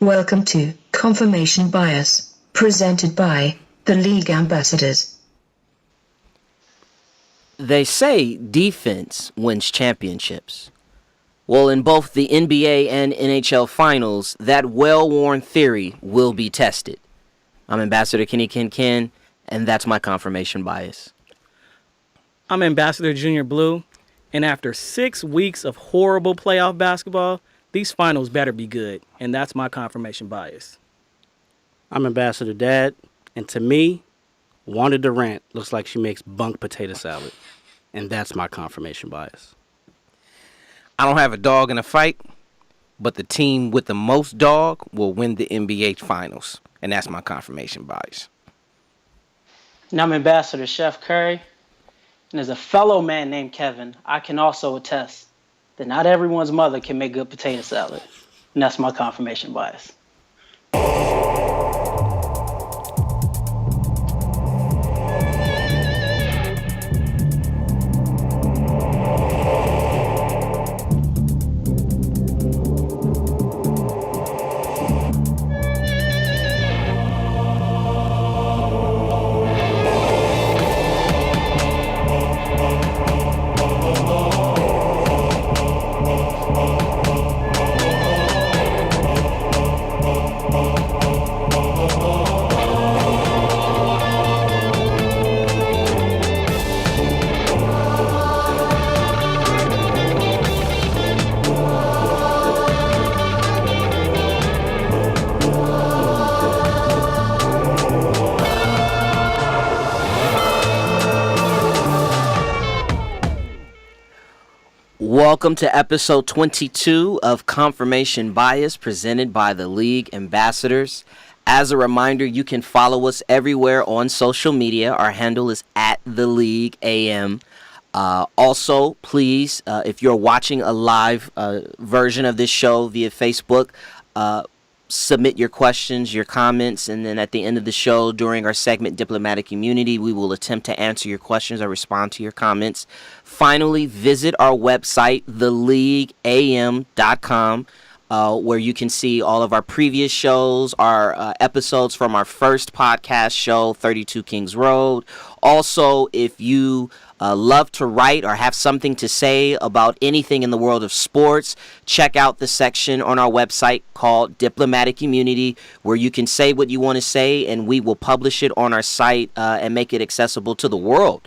Welcome to Confirmation Bias, presented by the League Ambassadors. They say defense wins championships. Well, in both the NBA and NHL finals, that well-worn theory will be tested. I'm Ambassador Kenny Ken, and that's my confirmation bias. I'm Ambassador Junior Blue, and after 6 weeks of horrible playoff basketball, these finals better be good, and that's my confirmation bias. I'm Ambassador Dad, and to me, Wanda Durant looks like she makes bunk potato salad, and that's my confirmation bias. I don't have a dog in a fight, but the team with the most dog will win the NBA finals, and that's my confirmation bias. And I'm Ambassador Chef Curry, and as a fellow man named Kevin, I can also attest that not everyone's mother can make good potato salad, and that's my confirmation bias. Welcome to episode 22 of Confirmation Bias, presented by the League Ambassadors. As a reminder, you can follow us everywhere on social media. Our handle is @TheLeagueAM. Also, please, if you're watching a live version of this show via Facebook, submit your questions, your comments, and then at the end of the show, during our segment Diplomatic Immunity, we will attempt to answer your questions or respond to your comments. Finally, visit our website, theleagueam.com, where you can see all of our previous shows, our episodes from our first podcast show, 32 Kings Road. Also, if you love to write or have something to say about anything in the world of sports, check out the section on our website called Diplomatic Immunity, where you can say what you want to say, and we will publish it on our site and make it accessible to the world.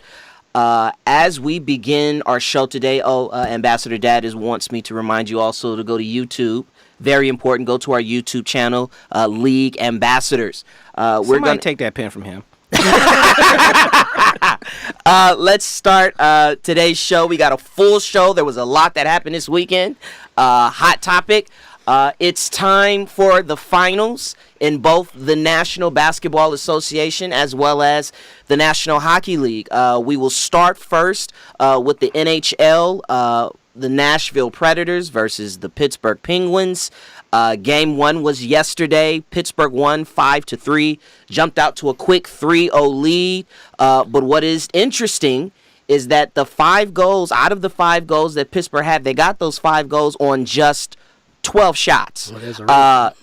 As we begin our show today, Ambassador Dad wants me to remind you also to go to YouTube. Very important. Go to our YouTube channel, League Ambassadors. We're going to take that pen from him. Let's start today's show. We got a full show. There was a lot that happened this weekend. Hot topic. It's time for the finals in both the National Basketball Association as well as the National Hockey League. We will start first with the NHL, the Nashville Predators versus the Pittsburgh Penguins. Game 1 was yesterday. Pittsburgh won 5-3, jumped out to a quick 3-0 lead. But what is interesting is that out of the 5 goals that Pittsburgh had, they got those 5 goals on just 12 shots.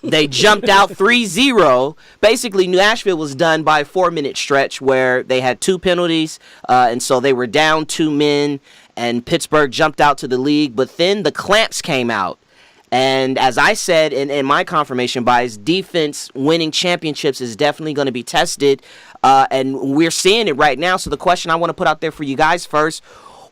They jumped out 3-0. Basically, Nashville was done by a 4-minute stretch where they had 2 penalties, and so they were down 2 men, and Pittsburgh jumped out to the lead. But then the clamps came out. And as I said in my confirmation bias, defense winning championships is definitely going to be tested, and we're seeing it right now. So the question I want to put out there for you guys first,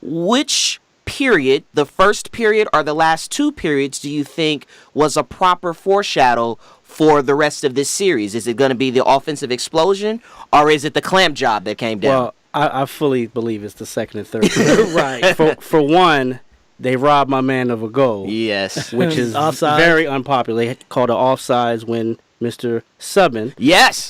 which period, the first period or the last 2 periods, do you think was a proper foreshadow for the rest of this series? Is it going to be the offensive explosion, or is it the clamp job that came down? Well, I fully believe it's the second and third period. Right. For one, they robbed my man of a goal. Yes. Which is very unpopular. They called it offsides when Mr. Subban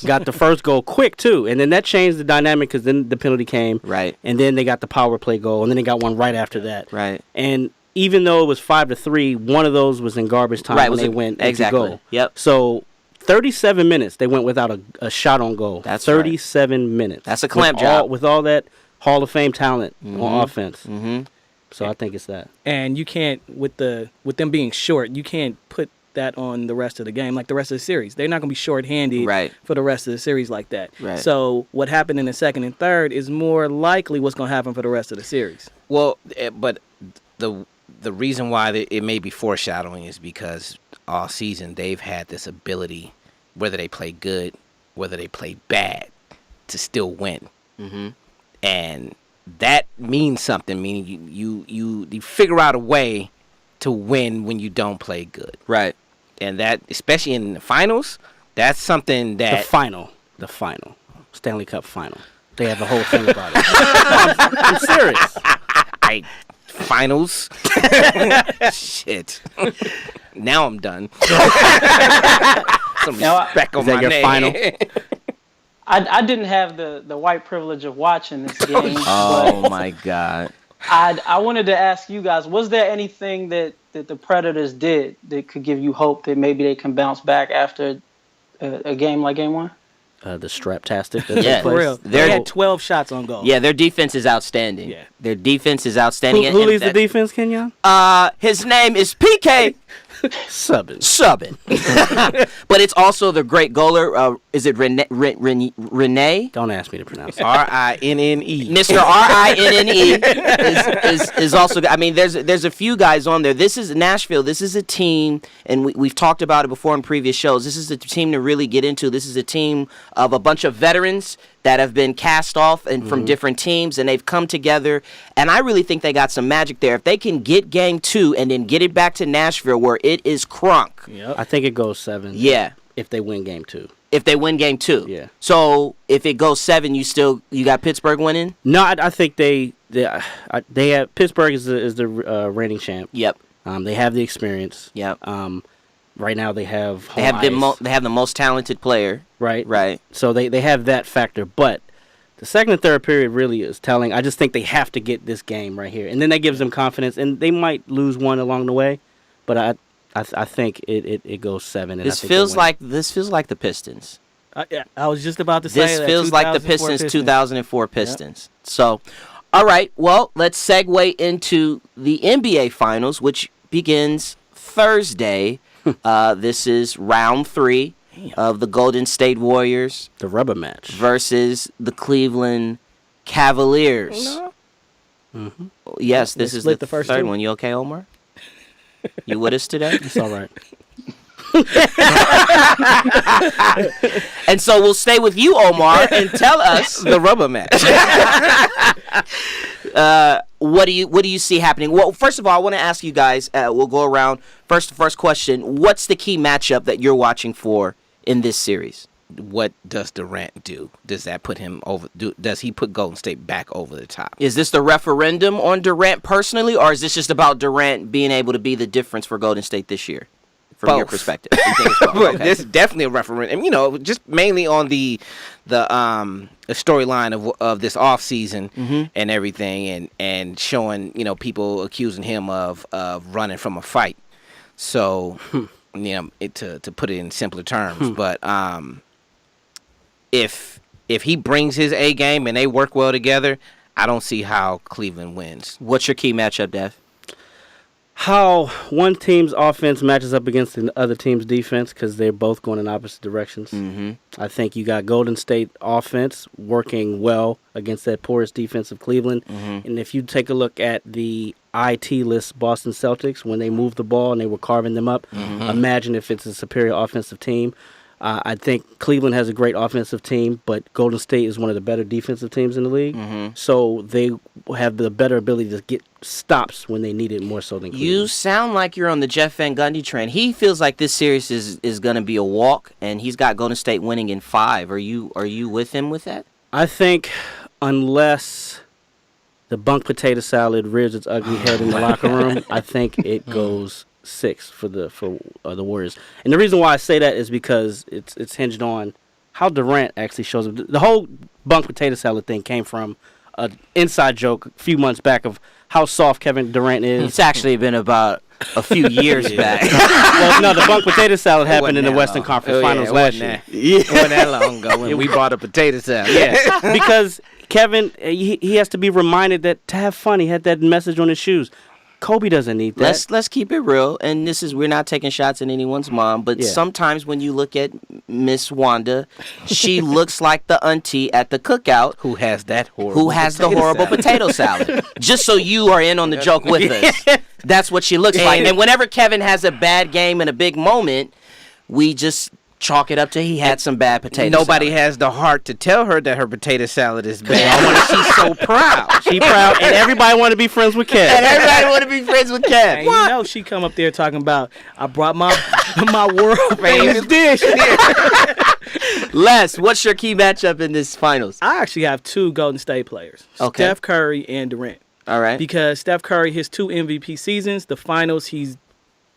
got the first goal quick, too. And then that changed the dynamic because then the penalty came. Right. And then they got the power play goal, and then they got one right after that. Right. And even though it was 5-3, one of those was in garbage time when they went exactly. Goal. Yep. So 37 minutes they went without a shot on goal. That's 37 minutes. That's a clamp job. With all that Hall of Fame talent on offense. Mm-hmm. So I think it's that. And you can't, with them being short, you can't put that on the rest of the game, like the rest of the series. They're not going to be shorthanded for the rest of the series like that. Right. So what happened in the second and third is more likely what's going to happen for the rest of the series. Well, but the reason why it may be foreshadowing is because all season they've had this ability, whether they play good, whether they play bad, to still win. Mm-hmm. And that means something, meaning you figure out a way to win when you don't play good. Right. And that, especially in the finals, that's something that... The final. Stanley Cup final. They have a whole thing about it. I'm serious. Finals? Shit. Now I'm done. Some respect on my name. Final? I didn't have the white privilege of watching this game. Oh, my God. I wanted to ask you guys, was there anything that the Predators did that could give you hope that maybe they can bounce back after a game like Game 1? The strap-tastic. Yeah, For real. They had 12 shots on goal. Yeah, their defense is outstanding. Yeah. Their defense is outstanding. Who leads the defense, Kenyon? His name is PK Subbin. But it's also the great goaler. Is it Rene? Don't ask me to pronounce it. Rinne. Mr. Rinne is also. I mean, there's a few guys on there. This is Nashville. This is a team, and we've talked about it before in previous shows. This is a team to really get into. This is a team of a bunch of veterans that have been cast off and from different teams, and they've come together. And I really think they got some magic there. If they can get Game 2 and then get it back to Nashville where it is crunk. Yep. I think it goes 7. Yeah. If they win Game 2. If they win Game 2. Yeah. So if it goes 7, you got Pittsburgh winning? No, I think they have Pittsburgh is the reigning champ. Yep. They have the experience. Yep. Right now they have home They have ice. they have the most talented player. Right. So they have that factor, but the second and third period really is telling. I just think they have to get this game right here, and then that gives them confidence. And they might lose one along the way, but I think it goes 7. And This feels like the Pistons. I was just about to say This that. feels like the Pistons 2004 Pistons. Yep. So, all right. Well, let's segue into the NBA Finals, which begins Thursday. This is round 3 of the Golden State Warriors. The rubber match. Versus the Cleveland Cavaliers. No. Mm-hmm. Yes, this is the third one. You okay, Omar? You with us today? It's all right. And so we'll stay with you, Omar, and tell us the rubber match. What do you see happening? Well, first of all, I want to ask you guys. We'll go around. First question. What's the key matchup that you're watching for in this series? What does Durant do? Does that put him over? Does he put Golden State back over the top? Is this the referendum on Durant personally, or is this just about Durant being able to be the difference for Golden State this year? From your perspective, you think it's both? Okay. There's definitely a referendum. Just mainly on the storyline of this off season and everything, and showing people accusing him of running from a fight. So to put it in simpler terms, but if he brings his A game and they work well together, I don't see how Cleveland wins. What's your key matchup, Dev? How one team's offense matches up against the other team's defense, because they're both going in opposite directions. Mm-hmm. I think you got Golden State offense working well against that porous defense of Cleveland. Mm-hmm. And if you take a look at the IT list Boston Celtics, when they moved the ball and they were carving them up, imagine if it's a superior offensive team. I think Cleveland has a great offensive team, but Golden State is one of the better defensive teams in the league. Mm-hmm. So they have the better ability to get stops when they need it more so than Cleveland. You sound like you're on the Jeff Van Gundy train. He feels like this series is going to be a walk, and he's got Golden State winning in 5. Are you with him with that? I think unless the bunk potato salad rears its ugly head in the locker room, I think it goes 6 for the Warriors. And the reason why I say that is because it's hinged on how Durant actually shows up. The whole bunk potato salad thing came from an inside joke a few months back of how soft Kevin Durant is. It's actually been about a few years back. Well, no, the bunk potato salad happened in the Western Conference Finals last year. It wasn't that long ago when we bought a potato salad. Yeah, because Kevin, he has to be reminded that to have fun. He had that message on his shoes. Kobe doesn't need that. Let's keep it real, and we're not taking shots at anyone's mom, but Yeah. sometimes when you look at Miss Wanda, she looks like the auntie at the cookout Who has that horrible? who has the horrible potato salad. Just so you are in on the joke with us. That's what she looks like. And whenever Kevin has a bad game and a big moment, we just chalk it up to he had some bad potato Nobody salad. has the heart to tell her that her potato salad is bad. She's so proud. She proud, and everybody want to be friends with Kev. And everybody want to be friends with Kev. And you know she come up there talking about, I brought my my world famous dish. Les, what's your key matchup in this finals? I actually have two Golden State players, Okay. Steph Curry and Durant. All right. Because Steph Curry, his 2 MVP seasons, the finals, he's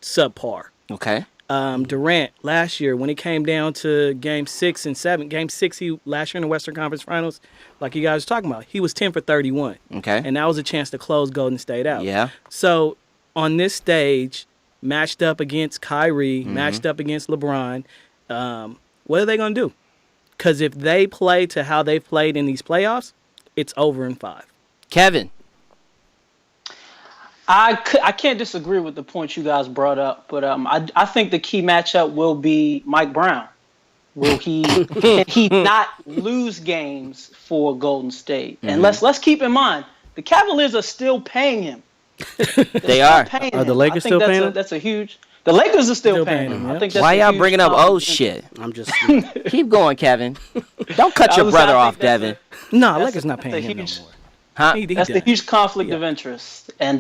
subpar. Okay. Durant, last year, when it came down to Game 6 and 7, Game 6, last year in the Western Conference Finals, like you guys were talking about, he was 10 for 31. Okay. And that was a chance to close Golden State out. Yeah. So, on this stage, matched up against Kyrie, matched up against LeBron, what are they going to do? Because if they play to how they've played in these playoffs, it's over in 5. Kevin. I can't disagree with the points you guys brought up, but I think the key matchup will be Mike Brown. Will can he not lose games for Golden State? And let's keep in mind the Cavaliers are still paying him. They are. Are the Lakers still paying him? That's a huge. The Lakers are still paying him. yeah. I think that's Why a y'all huge bringing up conflict. old shit? I'm just. Keep going, Kevin. Don't cut your I brother think off, that's Devin. No, That's Lakers not that's a paying him no huge- more. Huh? He That's the done. huge conflict of interest. And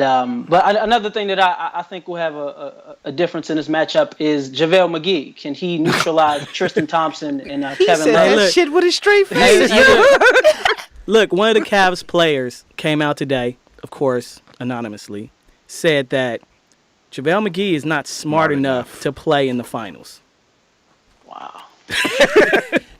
but another thing that I think will have a difference in this matchup is JaVale McGee. Can he neutralize Tristan Thompson and Kevin Said Love? that look. shit with a straight Hey, face. Look, one of the Cavs players came out today, of course, anonymously, said that JaVale McGee is not smart enough to play in the finals. Wow.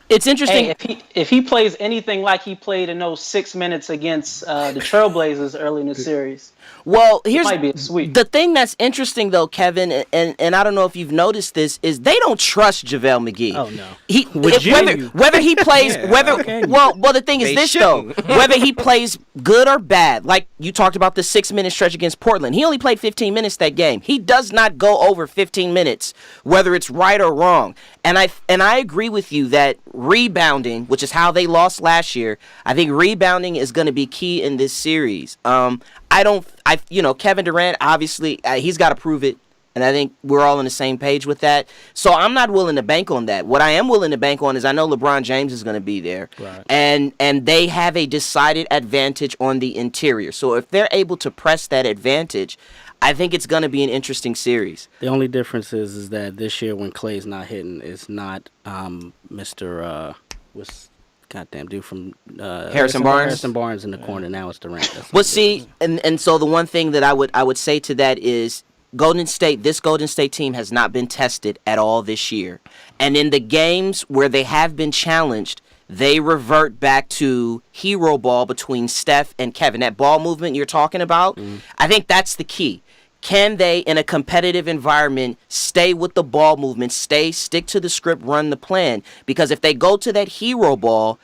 It's interesting. Hey, if he plays anything like he played in those 6 minutes against the Trailblazers early in the series, Well, here's might be a sweep. the thing that's interesting, though, Kevin, and I don't know if you've noticed this, is they don't trust JaVale McGee. Oh, no. He Would you? whether he plays how can you? well the thing is They this shouldn't. though, whether he plays good or bad, like you talked about the 6-minute stretch against Portland, he only played 15 minutes that game. He does not go over 15 minutes, whether it's right or wrong. And I agree with you that rebounding, which is how they lost last year, I think rebounding is going to be key in this series. Kevin Durant, obviously, he's got to prove it. And I think we're all on the same page with that. So I'm not willing to bank on that. What I am willing to bank on is I know LeBron James is going to be there. Right. And they have a decided advantage on the interior. So if they're able to press that advantage, I think it's going to be an interesting series. The only difference is that this year when Clay's not hitting, it's not Mr. What's goddamn dude from Harrison Barnes? Harrison Barnes in the corner. Now it's Durant. That's Well, the see, and so the one thing that I would say to that is this Golden State team has not been tested at all this year. And in the games where they have been challenged, they revert back to hero ball between Steph and Kevin. That ball movement you're talking about, I think that's the key. Can they, in a competitive environment, stay with the ball movement, stick to the script, run the plan? Because if they go to that hero ball,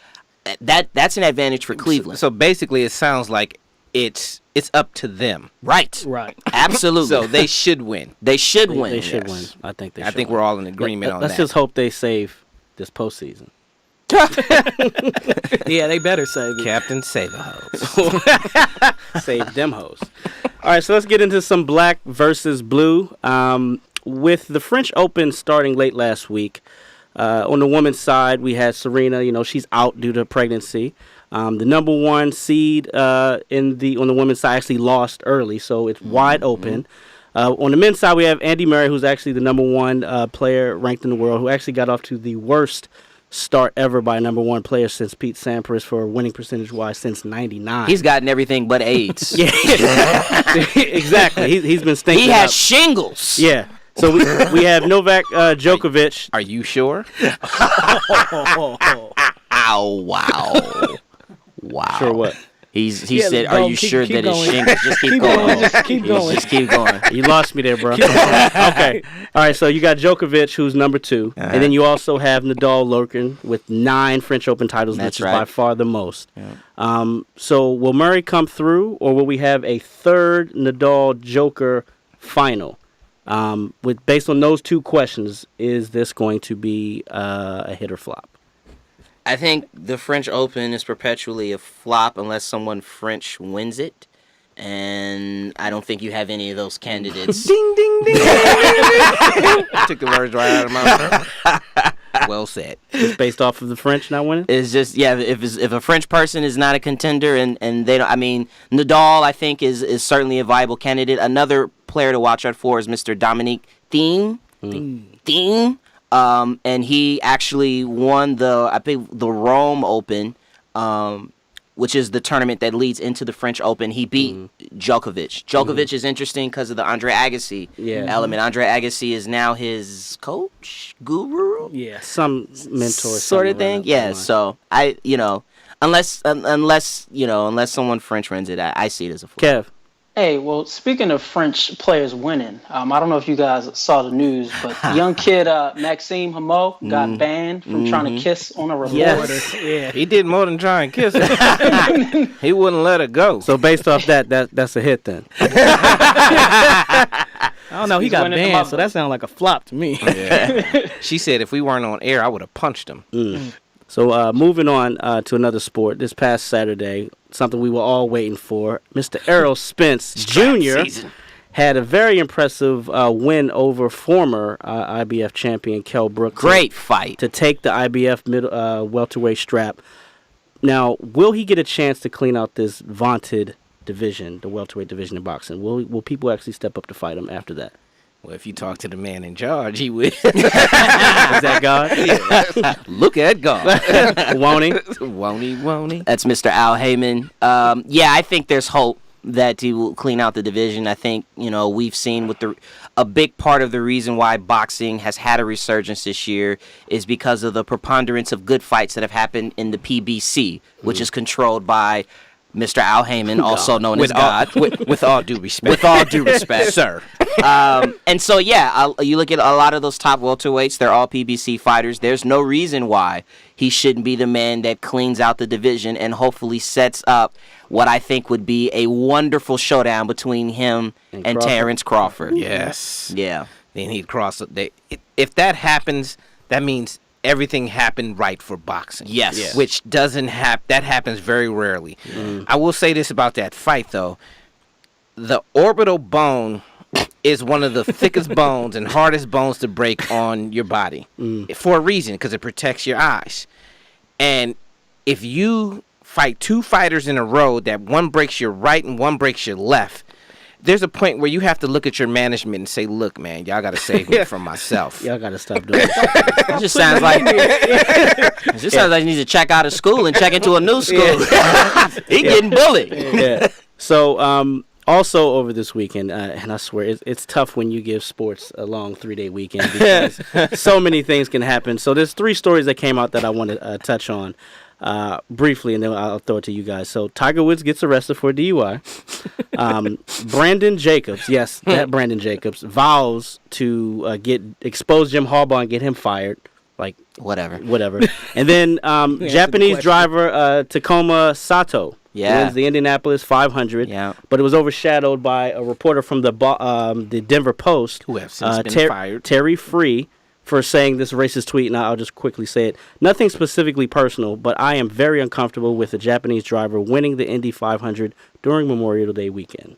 that's an advantage for Cleveland. So basically, it sounds like it's up to them. Right. Right. Absolutely. So they should win. They should win. They should Yes. win. I think they I should think win. we're all in agreement on Let's that. just hope they save this postseason. Yeah, they better save it. Captain, say the hoes. Save them hoes. All right, so let's get into some black versus blue. With the French Open starting late last week, on the women's side, we had Serena. She's out due to pregnancy. The number one seed on the women's side actually lost early, so it's wide open. On the men's side, we have Andy Murray, who's actually the number one player ranked in the world, who actually got off to the worst start ever by a number one player since Pete Sampras for winning percentage-wise since '99. He's gotten everything but AIDS. Yeah, exactly. He's been stinking. He has up. shingles. Yeah. So we have Novak Djokovic. Are you sure? Ow, wow. Wow. Sure what? He Yeah, said, go, "Are you keep- sure keep that it's going. shingles? Just keep Keep going. going, just keep going. Just keep going." You lost me there, bro. Okay. All right, so you got Djokovic, who's number 2. And then you also have Nadal lurking with 9 French Open titles, That's which right. is by far the most. Yeah. So will Murray come through, or will we have a third Nadal-Joker final? Based on those 2 questions, is this going to be a hit or flop? I think the French Open is perpetually a flop unless someone French wins it. And I don't think you have any of those candidates. Ding, ding, ding. Took the words right out of my mouth. Well said. Just based off of the French not winning? It's just, if a French person is not a contender and they don't, I mean, Nadal, I think, is certainly a viable candidate. Another player to watch out for is Mr. Dominique Thiem. Thiem. And he actually won the Rome Open, which is the tournament that leads into the French Open. He beat Djokovic. Djokovic is interesting because of the Andre Agassi element. Andre Agassi is now his coach, guru, Yeah. Some mentor sort of thing. Yeah. So unless someone French wins it, I see it as a flop. Kev. Hey, well, speaking of French players winning, I don't know if you guys saw the news, but young kid Maxime Hameau got banned from trying to kiss on a reporter. Yes. Yeah. He did more than try and kiss her. He wouldn't let her go. So based off that's a hit then. I don't know. He He's got winning the banned, Mamba. so that sounded like a flop to me. Yeah. She said if we weren't on air, I would have punched him. So moving on to another sport. This past Saturday, something we were all waiting for, Mr. Errol Spence Jr. season. had a very impressive win over former IBF champion Kell Brook. Great fight. To take the IBF welterweight strap. Now, will he get a chance to clean out this vaunted division, the welterweight division in boxing? Will people actually step up to fight him after that? Well, if you talk to the man in charge, he will. Is that God? Look at God. Won't he? Won't he? That's Mr. Al Heyman. I think there's hope that he will clean out the division. I think, we've seen with a big part of the reason why boxing has had a resurgence this year is because of the preponderance of good fights that have happened in the PBC, which is controlled by Mr. Al Heyman, also known as God. With all due respect. With all due respect. Sir. And so, you look at a lot of those top welterweights, they're all PBC fighters. There's no reason why he shouldn't be the man that cleans out the division and hopefully sets up what I think would be a wonderful showdown between him and Terrence Crawford. Yes. Yeah. Then he'd cross. If that happens, that means everything happened right for boxing. Yes. Yeah. Which doesn't happen. That happens very rarely. I will say this about that fight, though. The orbital bone is one of the thickest bones and hardest bones to break on your body for a reason, because it protects your eyes. And if you fight 2 fighters in a row that one breaks your right and one breaks your left, there's a point where you have to look at your management and say, look, man, y'all got to save me from myself. Y'all got to stop doing it. It just sounds like he needs to check out of school and check into a new school. He getting bullied. Yeah. So, also over this weekend, and I swear it's tough when you give sports a long 3-day weekend because so many things can happen. So there's 3 stories that came out that I want to touch on briefly, and then I'll throw it to you guys. So Tiger Woods gets arrested for DUI. Brandon Jacobs, yes, that Brandon Jacobs, vows to expose Jim Harbaugh and get him fired. Like Whatever. And then Japanese driver Takuma Sato wins the Indianapolis 500. Yeah. But it was overshadowed by a reporter from the Denver Post, Who have since been fired. Terry Free, for saying this racist tweet, and I'll just quickly say it. Nothing specifically personal, but I am very uncomfortable with a Japanese driver winning the Indy 500 during Memorial Day weekend.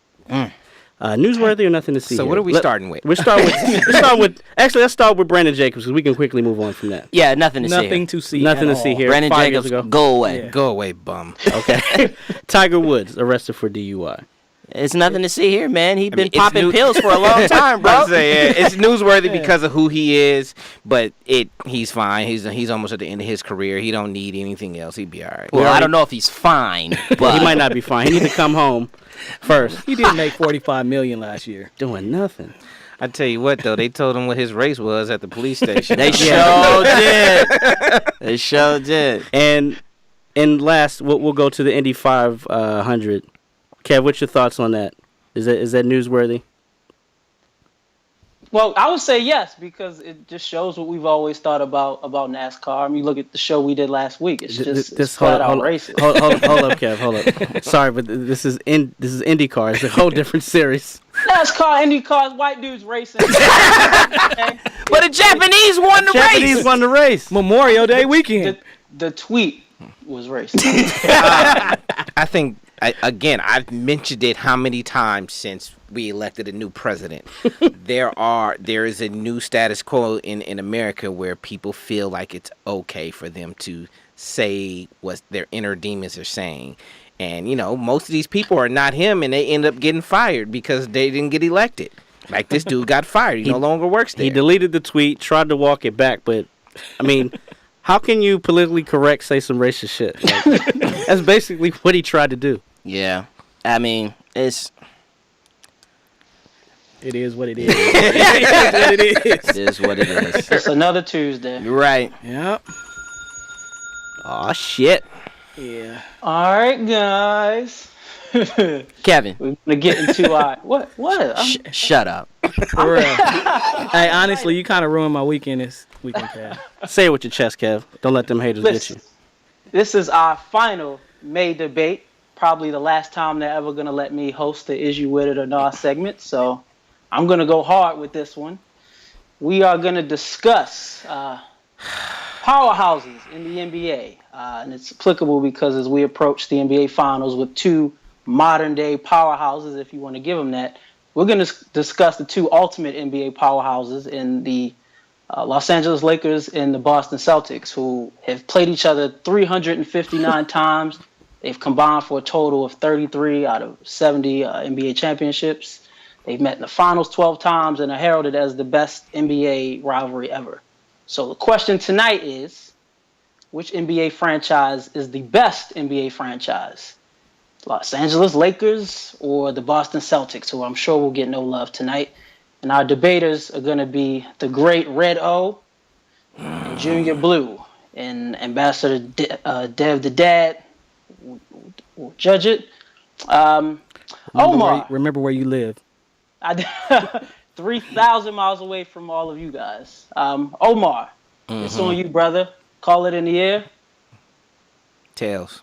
Newsworthy or nothing to see So here? what are we starting with? Let's start with Brandon Jacobs, because we can quickly move on from that. Yeah, nothing to see. Nothing to see. Nothing at to see all. here. Brandon 5 Jacobs, years ago. go away. Yeah. Go away, bum. Okay. Tiger Woods arrested for DUI. It's nothing to see here, man. He's been it's popping new- pills for a long time, bro. It's newsworthy because of who he is, but he's fine. He's almost at the end of his career. He don't need anything else. He'd be all right. Well, I don't know if he's fine, but He might not be fine. He needs to come home first. He did make $45 million last year. Doing nothing. I tell you what, though, they told him what his race was at the police station. they sure did. They sure did. And And last, we'll go to the Indy 500. Kev, what's your thoughts on that? Is that newsworthy? Well, I would say yes, because it just shows what we've always thought about NASCAR. I mean, look at the show we did last week. It's just it's flat out racist. Hold up, Kev. Hold up. Sorry, but this is IndyCar. It's a whole different series. NASCAR, IndyCar, white dudes racing. But the Japanese won the race. Japanese won the race. Memorial Day weekend. The tweet was racist. I think, I've mentioned it how many times since we elected a new president. There is a new status quo in America where people feel like it's okay for them to say what their inner demons are saying. And, most of these people are not him, and they end up getting fired because they didn't get elected. Like, this dude got fired. He no longer works there. He deleted the tweet, tried to walk it back, but, I mean, how can you politically correct say some racist shit? Like, that's basically what he tried to do. Yeah. I mean, It is what it is. It is what it is. it is what it is. It's another Tuesday. You're right. Yep. Aw, shit. Yeah. All right, guys. Kevin. We're gonna get into our what? Shut up. For real. Hey, honestly, you kind of ruined my weekend this weekend, Kev. Say it with your chest, Kev. Don't let them haters get you. This is our final May debate. Probably the last time they're ever gonna let me host the "Is You With It or Not" segment. So I'm gonna go hard with this one. We are gonna discuss powerhouses in the NBA, and it's applicable because as we approach the NBA Finals with two modern-day powerhouses, if you want to give them that, we're going to discuss the two ultimate NBA powerhouses in the Los Angeles Lakers and the Boston Celtics, who have played each other 359 times. They've combined for a total of 33 out of 70 NBA championships. They've met in the finals 12 times and are heralded as the best NBA rivalry ever. So the question tonight is, which NBA franchise is the best NBA franchise? Los Angeles Lakers or the Boston Celtics, who I'm sure will get no love tonight. And our debaters are going to be the great Red O and Junior Blue. And Ambassador Dev the Dad will judge it. Omar. Remember where you live. 3,000 miles away from all of you guys. Omar, it's on you, brother. Call it in the air. Tails.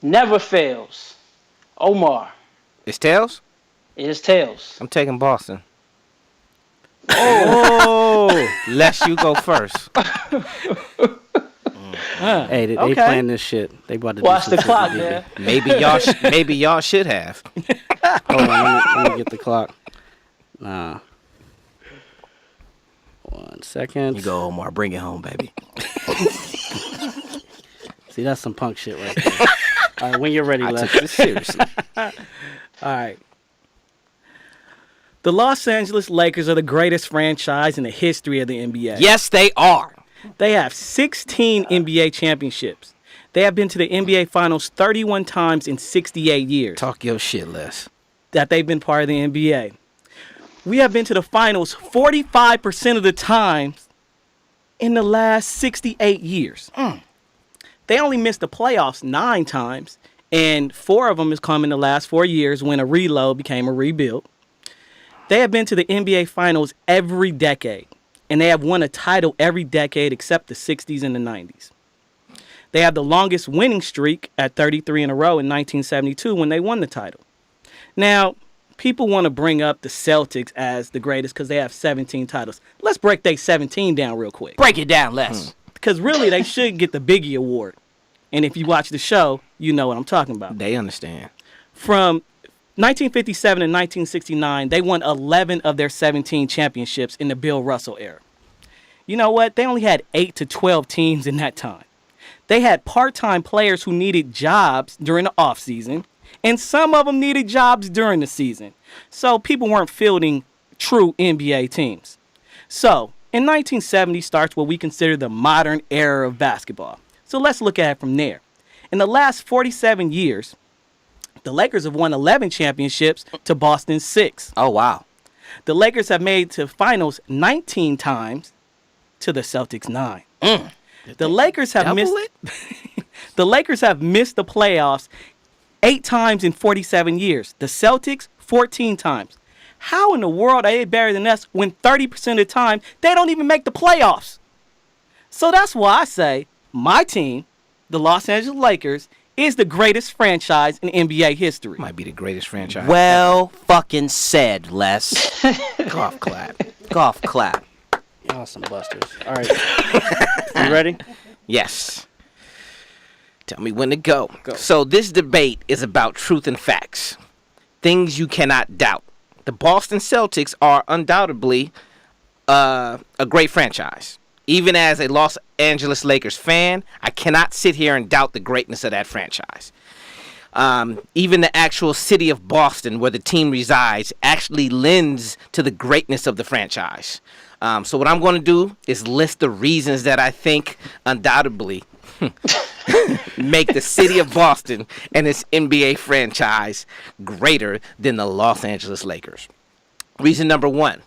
Never fails. Omar. It's tails? It is tails. I'm taking Boston. Oh, Lest you go first. Hey, they playing this shit. They about to Watch do the some clock, shit man. Maybe y'all should have. Hold on, let me get the clock. Nah. 1 second. You go, Omar. Bring it home, baby. See, that's some punk shit right there. All right, when you're ready, I Les. took this seriously. All right. The Los Angeles Lakers are the greatest franchise in the history of the NBA. Yes, they are. They have 16 NBA championships. They have been to the NBA Finals 31 times in 68 years Talk your shit, Les. that they've been part of the NBA. We have been to the Finals 45% of the time in the last 68 years. They only missed the playoffs 9 times, and 4 of them has come in the last 4 years when a reload became a rebuild. They have been to the NBA Finals every decade, and they have won a title every decade except the 60s and the 90s. They have the longest winning streak at 33 in a row in 1972 when they won the title. Now, people want to bring up the Celtics as the greatest because they have 17 titles. Let's break they 17 down real quick. Break it down, Les. Because really, they should get the Biggie Award. And if you watch the show, you know what I'm talking about. They understand. From 1957 to 1969, they won 11 of their 17 championships in the Bill Russell era. You know what? They only had 8 to 12 teams in that time. They had part-time players who needed jobs during the offseason, and some of them needed jobs during the season. So people weren't fielding true NBA teams. So in 1970 starts what we consider the modern era of basketball. So let's look at it from there. In the last 47 years, the Lakers have won 11 championships to Boston's 6. Oh, wow. The Lakers have made to finals 19 times to the Celtics' 9. The Lakers have Double missed it? The Lakers have missed the playoffs 8 times in 47 years. The Celtics, 14 times. How in the world are they better than us when 30% of the time they don't even make the playoffs? So that's why I say my team, the Los Angeles Lakers, is the greatest franchise in NBA history. Might be the greatest franchise. Well fucking said, Les. Golf clap. Golf clap. Y'all some busters. All right. You ready? Yes. Tell me when to go. So this debate is about truth and facts. Things you cannot doubt. The Boston Celtics are undoubtedly a great franchise. Even as a Los Angeles Lakers fan, I cannot sit here and doubt the greatness of that franchise. Even the actual city of Boston, where the team resides, actually lends to the greatness of the franchise. So what I'm going to do is list the reasons that I think undoubtedly make the city of Boston and its NBA franchise greater than the Los Angeles Lakers. Reason number 1.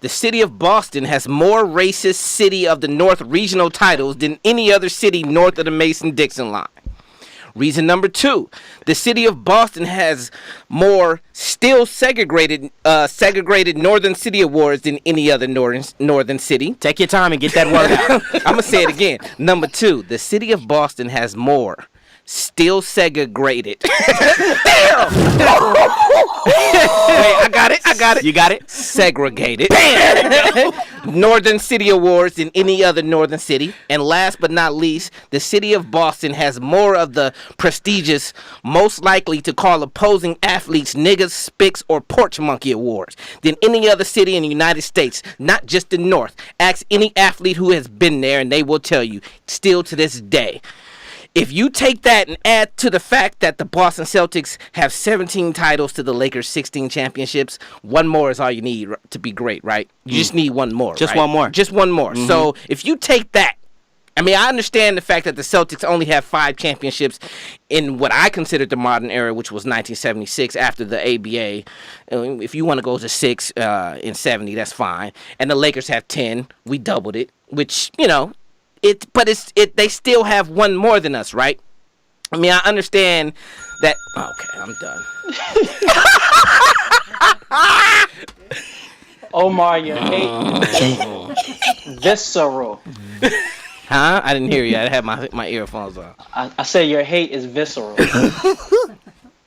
The city of Boston has more racist City of the North regional titles than any other city north of the Mason-Dixon line. Reason number 2, the city of Boston has more still segregated Northern City awards than any other northern city. Take your time and get that word out. I'm going to say it again. Number 2, the city of Boston has more still segregated. Damn! Wait, I got it. You got it? Segregated. Bam! Northern City awards than any other northern city. And last but not least, the city of Boston has more of the prestigious, most likely to call opposing athletes niggas, spics, or porch monkey awards than any other city in the United States, not just the North. Ask any athlete who has been there and they will tell you, still to this day. If you take that and add to the fact that the Boston Celtics have 17 titles to the Lakers' 16 championships, one more is all you need to be great, right? You just need one more. Just right? one more. Just one more. Mm-hmm. So if you take that, I mean, I understand the fact that the Celtics only have 5 championships in what I consider the modern era, which was 1976 after the ABA. If you want to go to 6 in 70, that's fine. And the Lakers have 10. We doubled it, which, you know, they still have one more than us, right? I mean, I understand that. Okay, I'm done. Omar, your hate visceral. Huh? I didn't hear you. I had my earphones on. I say your hate is visceral.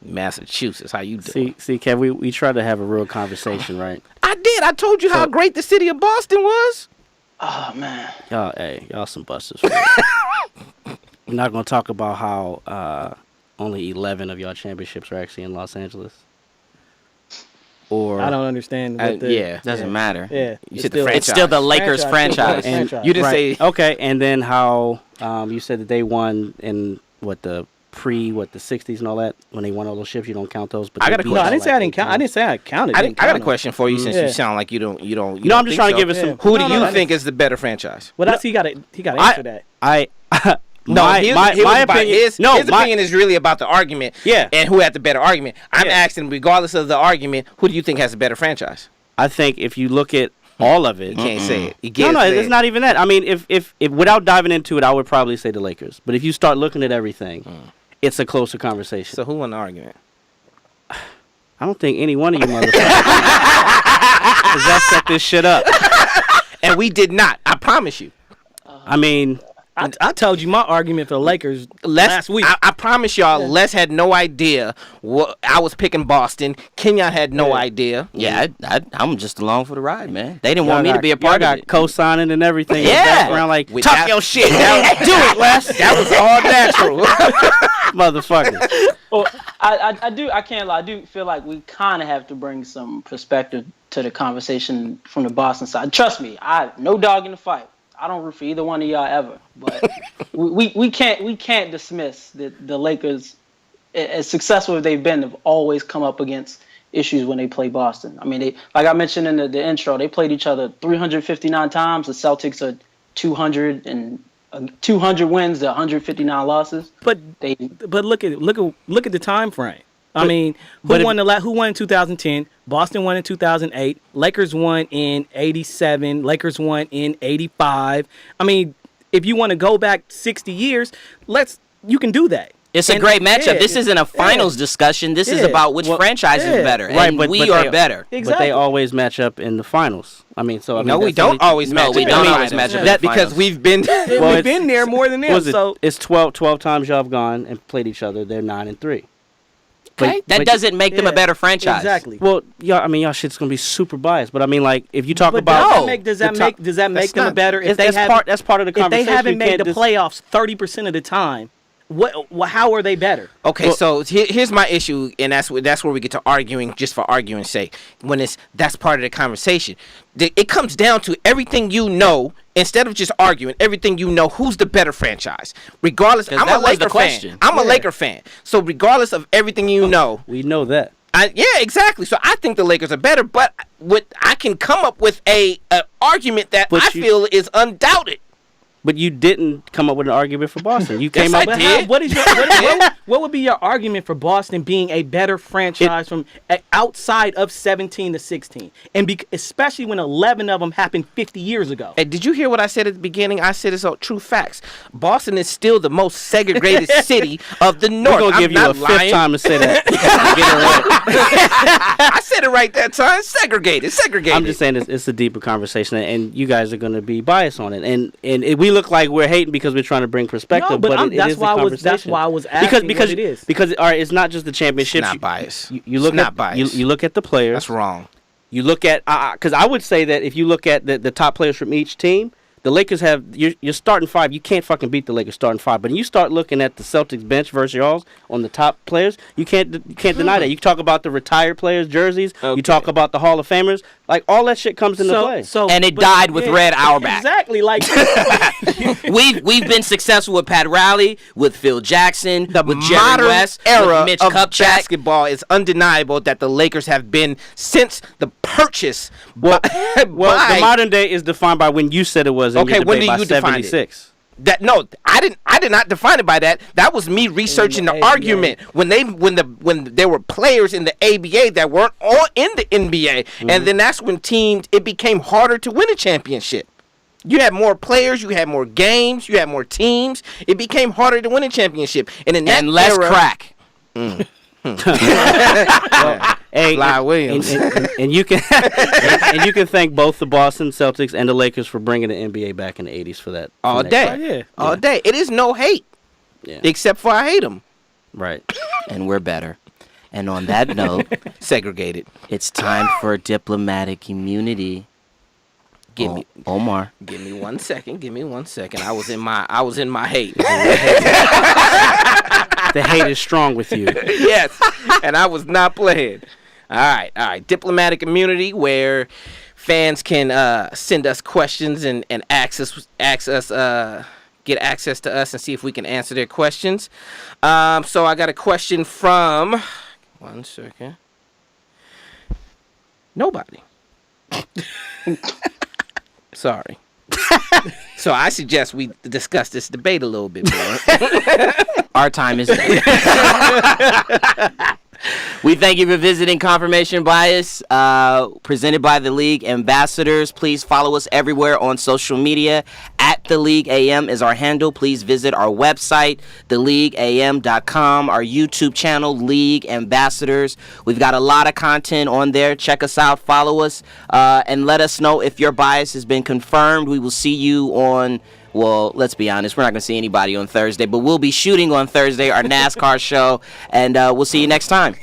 Massachusetts, how you doing? See, Kev, we tried to have a real conversation, right? I did. I told you how great the city of Boston was. Oh man. Y'all some busters. We're not gonna talk about how only 11 of y'all championships are actually in Los Angeles. Or I don't understand. Doesn't matter. Yeah, You said the franchise. It's still the Lakers franchise. And You didn't say okay, and then how you said that they won in the 60s and all that when they won all those ships. You don't count those, but I got a question. No, I didn't say I didn't count. I didn't say I counted. I got a question for you since you sound like you don't. No, I'm just trying to give it some. Who do you think is the better franchise? Well, that's he got to answer that. His opinion opinion is really about the argument. Yeah. And who had the better argument. I'm asking, regardless of the argument, who do you think has a better franchise? I think if you look at all of it, You can't say it. You no, can't say it's it. not even that. I mean, if without diving into it, I would probably say the Lakers. But if you start looking at everything, it's a closer conversation. So who won the argument? I don't think any one of you motherfuckers. Because that set this shit up. And we did not. I promise you. I mean, I told you my argument for the Lakers last week. I promise y'all, Les had no idea what I was picking Boston. Kenyon had no idea. Yeah, I'm just along for the ride, man. They didn't want me to be a part of it. Co-signing and everything. Yeah. Around like, With talk that- your shit. Do it, Les. That was all natural. Motherfucker. Well, I can't lie. I do feel like we kind of have to bring some perspective to the conversation from the Boston side. Trust me, no dog in the fight. I don't root for either one of y'all ever, but we can't dismiss that the Lakers, as successful as they've been, have always come up against issues when they play Boston. I mean, like I mentioned in the intro, they played each other 359 times. The Celtics are 200 wins to 159 losses. But look at the time frame. I mean, who won in 2010? Boston won in 2008. Lakers won in 87. Lakers won in 85. I mean, if you want to go back 60 years, let's you can do that. It's a great matchup. This isn't a finals discussion. This is about which franchise is better, and we are better. But they always match up in the finals. I mean, so I mean, no, we don't always match up. We don't always match up. That because we've been we've been there more than them. So it's 12 times y'all have gone and played each other. They're 9-3. Okay, that doesn't make them a better franchise. Exactly. Well, y'all shit's gonna be super biased. But I mean, like, if you talk about does that make them better? If that's part of the conversation. If they haven't made the playoffs 30% of the time, how are they better? Okay, so here's my issue, and that's where we get to arguing just for arguing's sake. When that's part of the conversation, it comes down to everything you know. Instead of just arguing, everything you know, who's the better franchise? Regardless, I'm a Laker fan. I'm a Laker fan. So regardless of everything you know, we know that. Yeah, exactly. So I think the Lakers are better, but I can come up with a argument that I feel is undoubted. But you didn't come up with an argument for Boston. You came up. What would be your argument for Boston being a better franchise from outside of 17 to 16, and especially when 11 of them happened 50 years ago? Hey, did you hear what I said at the beginning? I said it's all true facts. Boston is still the most segregated city of the North. We're gonna give you a fifth time to say that. Get it right. I said it right that time. Segregated. I'm just saying it's a deeper conversation, and you guys are going to be biased on it, and we look like we're hating because we're trying to bring perspective. No, but that's why I was asking because what it is. Because all right, it's not just the championship. It's not biased. You look at biased. You look at the players. That's wrong. You look at because I would say that if you look at the top players from each team, the Lakers have your starting five. You can't fucking beat the Lakers starting five. But when you start looking at the Celtics bench versus y'all's on the top players, you can't deny that. You talk about the retired players' jerseys. Okay. You talk about the Hall of Famers. Like all that shit comes into play. And it died with Red Auerbach. Exactly. Like we've been successful with Pat Riley, with Phil Jackson, with Jerry West, era with Mitch of Kupchak. Basketball is undeniable that the Lakers have been since the purchase. Well, the modern day is defined by when you said it was. Okay, when do you define it? I did not define it by that. That was me researching the argument when there were players in the ABA that weren't all in the NBA, and then that's when it became harder to win a championship. You had more players, you had more games, you had more teams. It became harder to win a championship, and less crack. Fly Williams, and you can thank both the Boston Celtics and the Lakers for bringing the NBA back in the '80s for that. All day. It is no hate, except for I hate them. Right, and we're better. And on that note, segregated. It's time for diplomatic immunity. Omar. Give me 1 second. I was in my hate. The hate is strong with you. Yes, and I was not playing. All right. Diplomatic immunity, where fans can send us questions and get access to us and see if we can answer their questions. So I got a question from 1 second. Nobody. Sorry. So I suggest we discuss this debate a little bit more. Our time is done. We thank you for visiting Confirmation Bias, presented by the League Ambassadors. Please follow us everywhere on social media. The League AM is our handle. Please visit our website, theleagueam.com, our YouTube channel, League Ambassadors. We've got a lot of content on there. Check us out, follow us, and let us know if your bias has been confirmed. We will see you on, well, let's be honest, we're not going to see anybody on Thursday, but we'll be shooting on Thursday, our NASCAR show, and we'll see you next time.